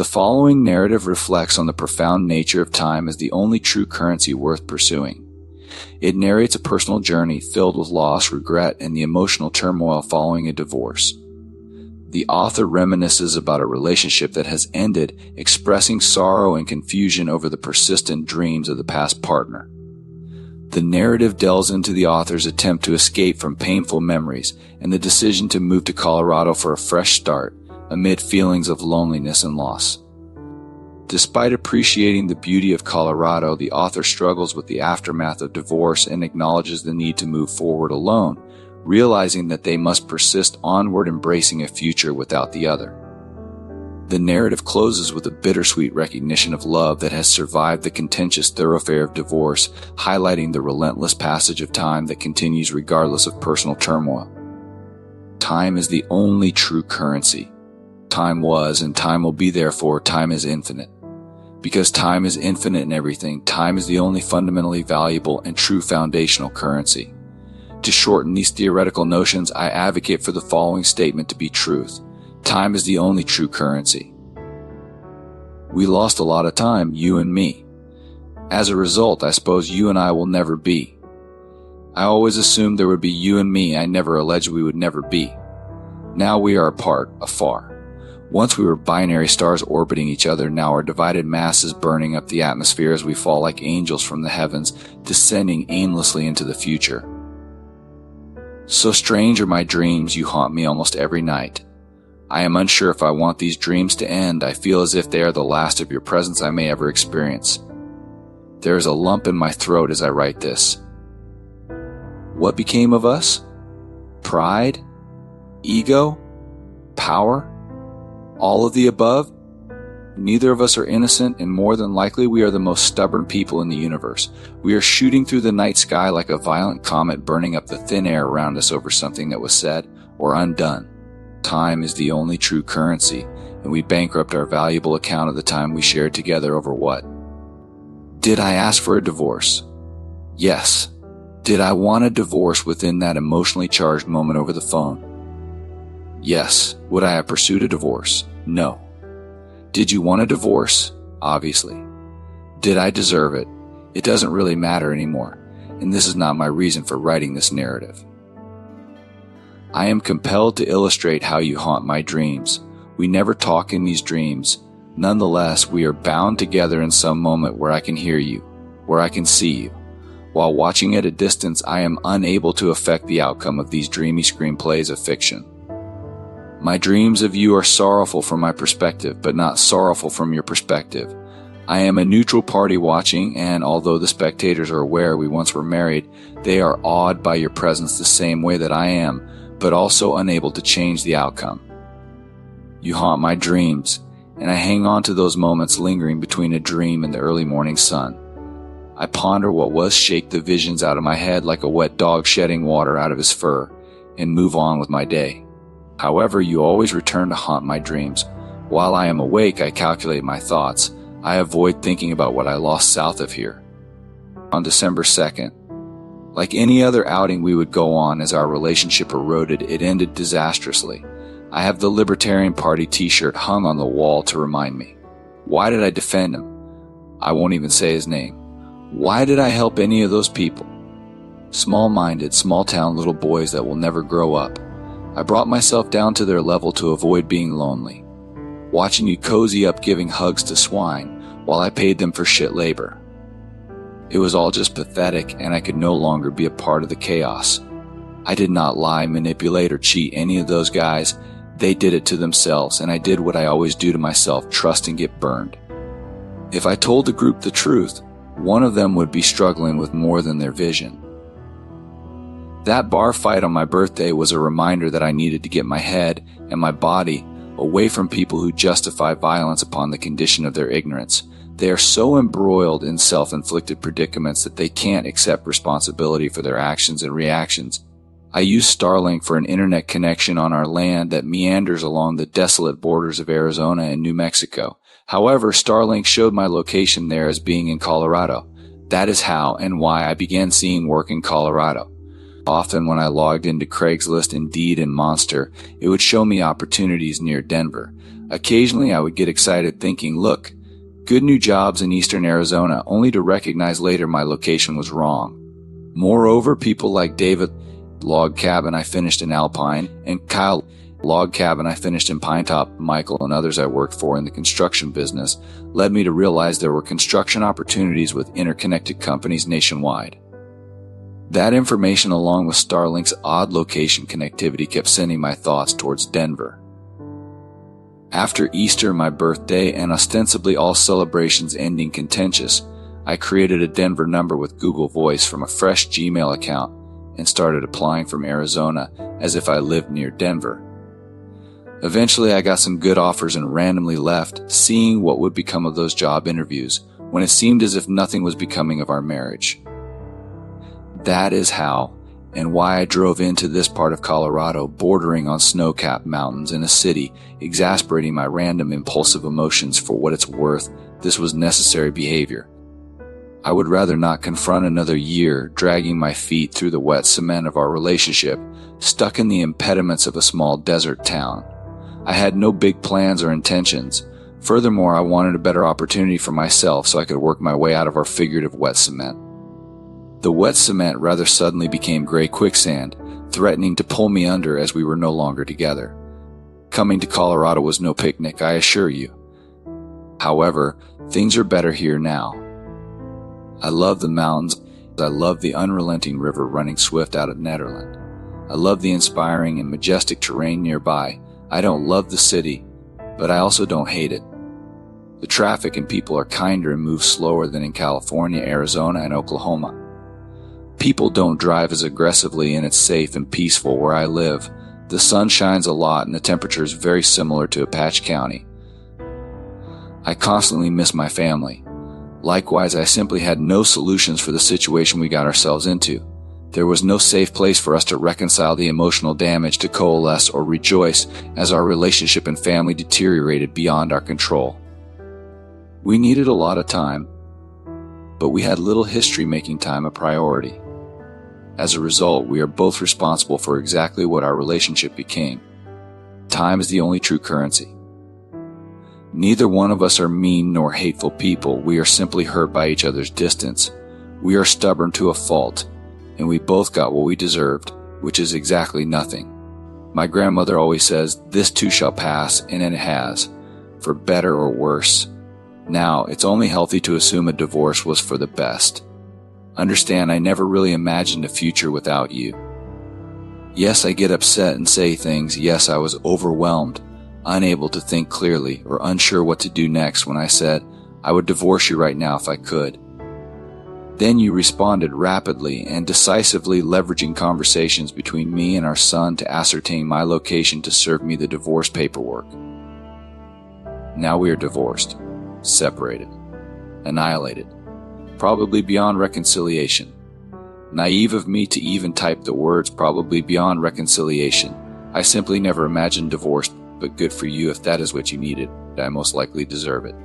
The following narrative reflects on the profound nature of time as the only true currency worth pursuing. It narrates a personal journey filled with loss, regret, and the emotional turmoil following a divorce. The author reminisces about a relationship that has ended, expressing sorrow and confusion over the persistent dreams of the past partner. The narrative delves into the author's attempt to escape from painful memories and the decision to move to Colorado for a fresh start amid feelings of loneliness and loss. Despite appreciating the beauty of Colorado, the author struggles with the aftermath of divorce and acknowledges the need to move forward alone, realizing that they must persist onward, embracing a future without the other. The narrative closes with a bittersweet recognition of love that has survived the contentious thoroughfare of divorce, highlighting the relentless passage of time that continues regardless of personal turmoil. Time is the only true currency. Time was, and time will be, therefore, time is infinite. Because time is infinite in everything, time is the only fundamentally valuable and true foundational currency. To shorten these theoretical notions, I advocate for the following statement to be truth. Time is the only true currency. We lost a lot of time, you and me. As a result, I suppose you and I will never be. I always assumed there would be you and me. I never alleged we would never be. Now we are apart, afar. Once we were binary stars orbiting each other, now our divided mass is burning up the atmosphere as we fall like angels from the heavens, descending aimlessly into the future. So strange are my dreams, you haunt me almost every night. I am unsure if I want these dreams to end. I feel as if they are the last of your presence I may ever experience. There is a lump in my throat as I write this. What became of us? Pride? Ego? Power? All of the above? Neither of us are innocent, and more than likely we are the most stubborn people in the universe. We are shooting through the night sky like a violent comet, burning up the thin air around us over something that was said or undone. Time is the only true currency, and we bankrupt our valuable account of the time we shared together over what? Did I ask for a divorce? Yes. Did I want a divorce within that emotionally charged moment over the phone? Yes. Would I have pursued a divorce? No. Did you want a divorce? Obviously. Did I deserve it? It doesn't really matter anymore, and this is not my reason for writing this narrative. I am compelled to illustrate how you haunt my dreams. We never talk in these dreams. Nonetheless, we are bound together in some moment where I can hear you, where I can see you. While watching at a distance, I am unable to affect the outcome of these dreamy screenplays of fiction. My dreams of you are sorrowful from my perspective, but not sorrowful from your perspective. I am a neutral party watching, and although the spectators are aware we once were married, they are awed by your presence the same way that I am, but also unable to change the outcome. You haunt my dreams, and I hang on to those moments lingering between a dream and the early morning sun. I ponder what was, shake the visions out of my head like a wet dog shedding water out of his fur, and move on with my day. However, you always return to haunt my dreams. While I am awake, I calculate my thoughts. I avoid thinking about what I lost south of here. On December 2nd, like any other outing we would go on as our relationship eroded, it ended disastrously. I have the Libertarian Party t-shirt hung on the wall to remind me. Why did I defend him? I won't even say his name. Why did I help any of those people? Small-minded, small-town little boys that will never grow up. I brought myself down to their level to avoid being lonely. Watching you cozy up giving hugs to swine while I paid them for shit labor. It was all just pathetic, and I could no longer be a part of the chaos. I did not lie, manipulate, or cheat any of those guys. They did it to themselves, and I did what I always do to myself, trust and get burned. If I told the group the truth, one of them would be struggling with more than their vision. That bar fight on my birthday was a reminder that I needed to get my head and my body away from people who justify violence upon the condition of their ignorance. They are so embroiled in self-inflicted predicaments that they can't accept responsibility for their actions and reactions. I use Starlink for an internet connection on our land that meanders along the desolate borders of Arizona and New Mexico. However, Starlink showed my location there as being in Colorado. That is how and why I began seeing work in Colorado. Often when I logged into Craigslist, Indeed, and Monster, it would show me opportunities near Denver. Occasionally I would get excited thinking, look, good new jobs in eastern Arizona, only to recognize later my location was wrong. Moreover, people like David, log cabin I finished in Alpine, and Kyle, log cabin I finished in Pinetop, Michael, and others I worked for in the construction business, led me to realize there were construction opportunities with interconnected companies nationwide. That information, along with Starlink's odd location connectivity, kept sending my thoughts towards Denver. After Easter, my birthday, and ostensibly all celebrations ending contentious, I created a Denver number with Google Voice from a fresh Gmail account and started applying from Arizona as if I lived near Denver. Eventually, I got some good offers and randomly left, seeing what would become of those job interviews when it seemed as if nothing was becoming of our marriage. That is how and why I drove into this part of Colorado, bordering on snow-capped mountains in a city, exasperating my random impulsive emotions. For what it's worth, this was necessary behavior. I would rather not confront another year dragging my feet through the wet cement of our relationship, stuck in the impediments of a small desert town. I had no big plans or intentions. Furthermore, I wanted a better opportunity for myself so I could work my way out of our figurative wet cement. The wet cement rather suddenly became gray quicksand, threatening to pull me under as we were no longer together. Coming to Colorado was no picnic, I assure you. However, things are better here now. I love the mountains. I love the unrelenting river running swift out of Nederland. I love the inspiring and majestic terrain nearby. I don't love the city, but I also don't hate it. The traffic and people are kinder and move slower than in California, Arizona, and Oklahoma. People don't drive as aggressively, and it's safe and peaceful where I live. The sun shines a lot and the temperature is very similar to Apache County. I constantly miss my family. Likewise, I simply had no solutions for the situation we got ourselves into. There was no safe place for us to reconcile the emotional damage, to coalesce or rejoice as our relationship and family deteriorated beyond our control. We needed a lot of time, but we had little history making time a priority. As a result, we are both responsible for exactly what our relationship became. Time is the only true currency. Neither one of us are mean nor hateful people. We are simply hurt by each other's distance. We are stubborn to a fault, and we both got what we deserved, which is exactly nothing. My grandmother always says, "This too shall pass," and it has, for better or worse. Now, it's only healthy to assume a divorce was for the best. Understand, I never really imagined a future without you. Yes, I get upset and say things. Yes, I was overwhelmed, unable to think clearly, or unsure what to do next when I said, "I would divorce you right now if I could." Then you responded rapidly and decisively, leveraging conversations between me and our son to ascertain my location to serve me the divorce paperwork. Now we are divorced, separated, annihilated, probably beyond reconciliation. Naive of me to even type the words "probably beyond reconciliation." I simply never imagined divorce, but good for you if that is what you needed. I most likely deserve it.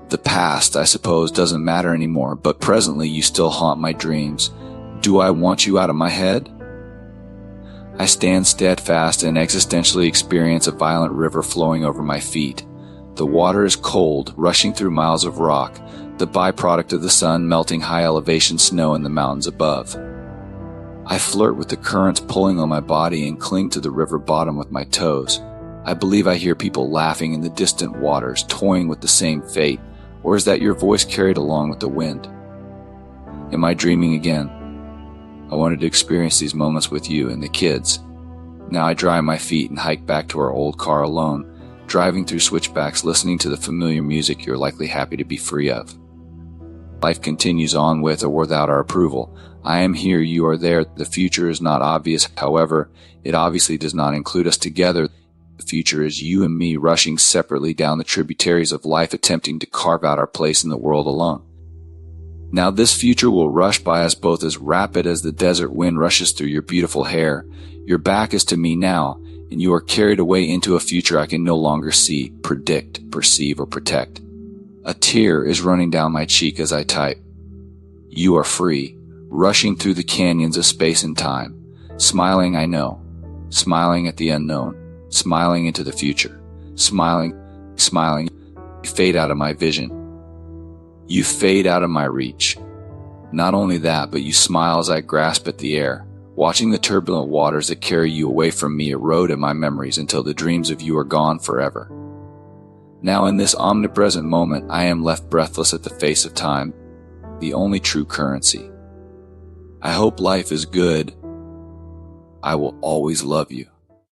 The past, I suppose, doesn't matter anymore, but presently you still haunt my dreams. Do I want you out of my head? I stand steadfast and existentially experience a violent river flowing over my feet. The water is cold, rushing through miles of rock, the byproduct of the sun melting high elevation snow in the mountains above. I flirt with the currents pulling on my body and cling to the river bottom with my toes. I believe I hear people laughing in the distant waters, toying with the same fate, or is that your voice carried along with the wind? Am I dreaming again? I wanted to experience these moments with you and the kids. Now I dry my feet and hike back to our old car alone, driving through switchbacks, listening to the familiar music you're likely happy to be free of. Life continues on with or without our approval. I am here, you are there. The future is not obvious. However, it obviously does not include us together. The future is you and me rushing separately down the tributaries of life, attempting to carve out our place in the world alone. Now this future will rush by us both as rapid as the desert wind rushes through your beautiful hair. Your back is to me now, and you are carried away into a future I can no longer see, predict, perceive, or protect. A tear is running down my cheek as I type. You are free, rushing through the canyons of space and time, smiling I know, smiling at the unknown, smiling into the future, smiling, you fade out of my vision. You fade out of my reach. Not only that, but you smile as I grasp at the air, watching the turbulent waters that carry you away from me erode in my memories until the dreams of you are gone forever. Now in this omnipresent moment, I am left breathless at the face of time, the only true currency. I hope life is good. I will always love you.